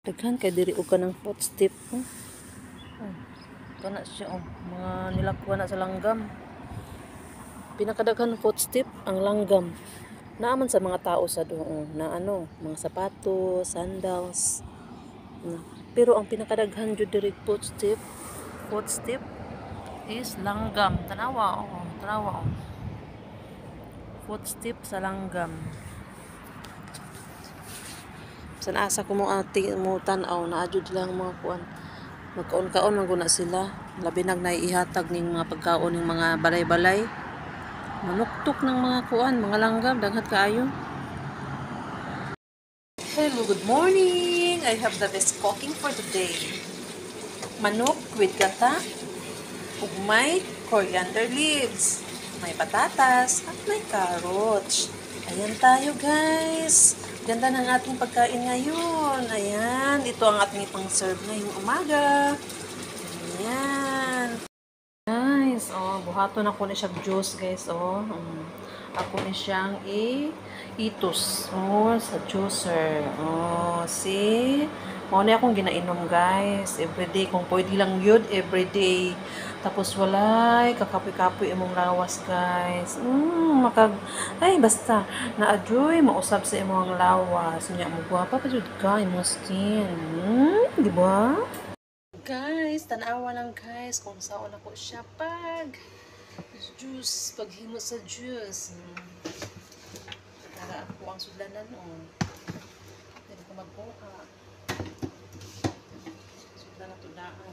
Daghan kay diri og kanang foot step. Kana siya mga nilakuha na sa langgam. Pinakadaghan foot step ang langgam. Naaman sa mga tao sa doon na mga sapatos, sandals. Pero ang pinakadaghan jud diri foot step is langgam. Tanawa tanawa. Foot step sa langgam. San asa ko mo ati mo tan-aw na adjud lang mga kuan. Magkaon-kaon man guna sila. Labi nag naiihatag ning mga pagkaon ning mga balay-balay. Manuktok ng mga kuan, mga langgam daghat kaayo. Hello, good morning. I have the best cooking for today. Manok with gata, ug may coriander leaves, may patatas, at may carrots. Ayan tayo guys. Ganda ng ating pagkain ngayon. Ayan, ito ang ating ipang-serve ngayong umaga. Ayan. Guys, buhaton ako na siyang juice guys, Ako na siyang itos, sa juicer. See? Mao na akong ginainom guys. Everyday, kung pwede lang yun, everyday. Tapos walay, kakapoy-kapoy imong lawas guys. Basta, na-adjoy, mausap sa imong lawas. Nya mo gwapa pa jud ka, imong skin. Di ba? Guys, tanawa lang guys kung saan ako siya paghimo sa juice. Tara ako ang sudlanan Hindi ko magbuka. Sudlanan to daan.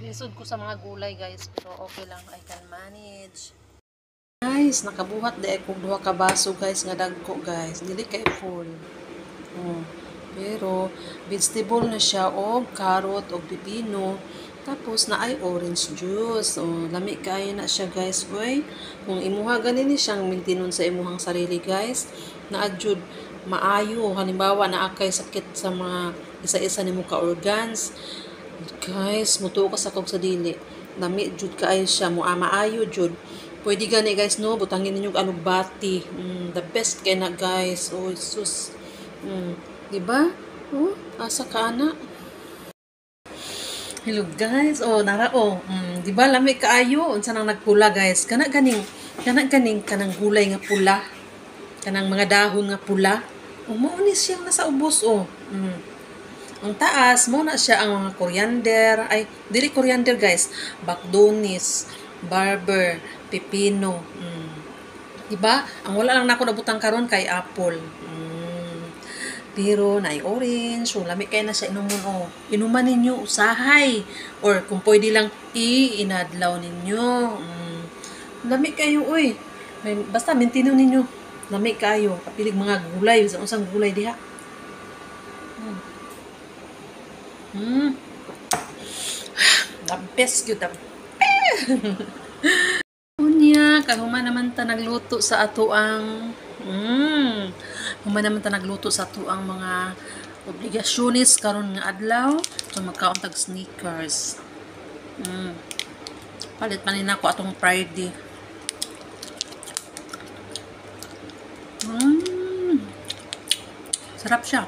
Lisod ko sa mga gulay guys, pero okay lang, I can manage. Guys, nakabuhat di ako duha ka baso guys nga dagko guys, dili kay full. Pero vegetable na siya og carrot og pipino. Tapos na ay orange juice. Lami kay na siya guys, oy. Kung imuha ganin siyang maintinon sa imuhang sarili guys, na adjud maayo halimbawa na akay sakit sa mga isa-isa nimo ka organs. Guys, mutuo ka sa kog sa dili. Lami jud kaayo siya, maayo jud. Pwede gani guys no, butangin ninyo alugbati. The best kay na guys. Sus. Di ba? Asa ka ana? Hello guys. Di ba lami kaayo unsa nang nagpula guys? Kana ganing kanang gulay nga pula. Kanang mga dahon nga pula. Mao ni siyang nasa ubos Ang taas, mo na siya ang mga coriander. Ay, dili coriander guys. Bakdonis, barber, pipino. Diba? Ang wala lang nako nabutang karon kay apple. Pero naay orange. So, lami kayo na siya inumon. Inuman ninyo, usahay. Or kung pwede lang, inadlaw ninyo. Lami kayo, uy. Basta, maintinon ninyo. Lami kayo. Kapilig mga gulay. Usang gulay diha. The best yun. Unya, kahuma naman ta nagluto sa atuang mga obligasyones karon nga adlaw. So magkaon tag sneakers. Palit man nako atong Friday. Sarap siya.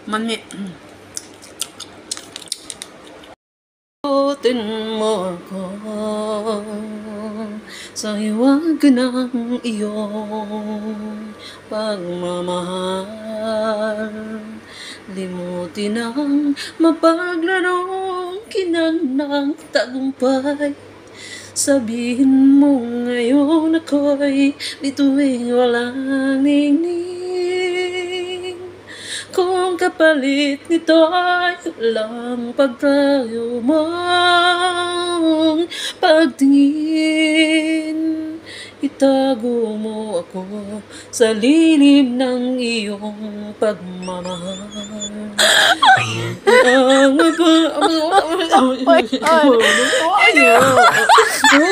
Mani. Ikutin mo ako sa hiwag ng iyong pagmamahal. Limutin ang mapaglarong kinang ng tagumpay. Sabihin mo ngayon ako'y bituing walang ningning. Kung kapalit nito ay walang pagtayo mong pagtingin, itago mo ako sa lilim ng iyong pagmamahal. Ang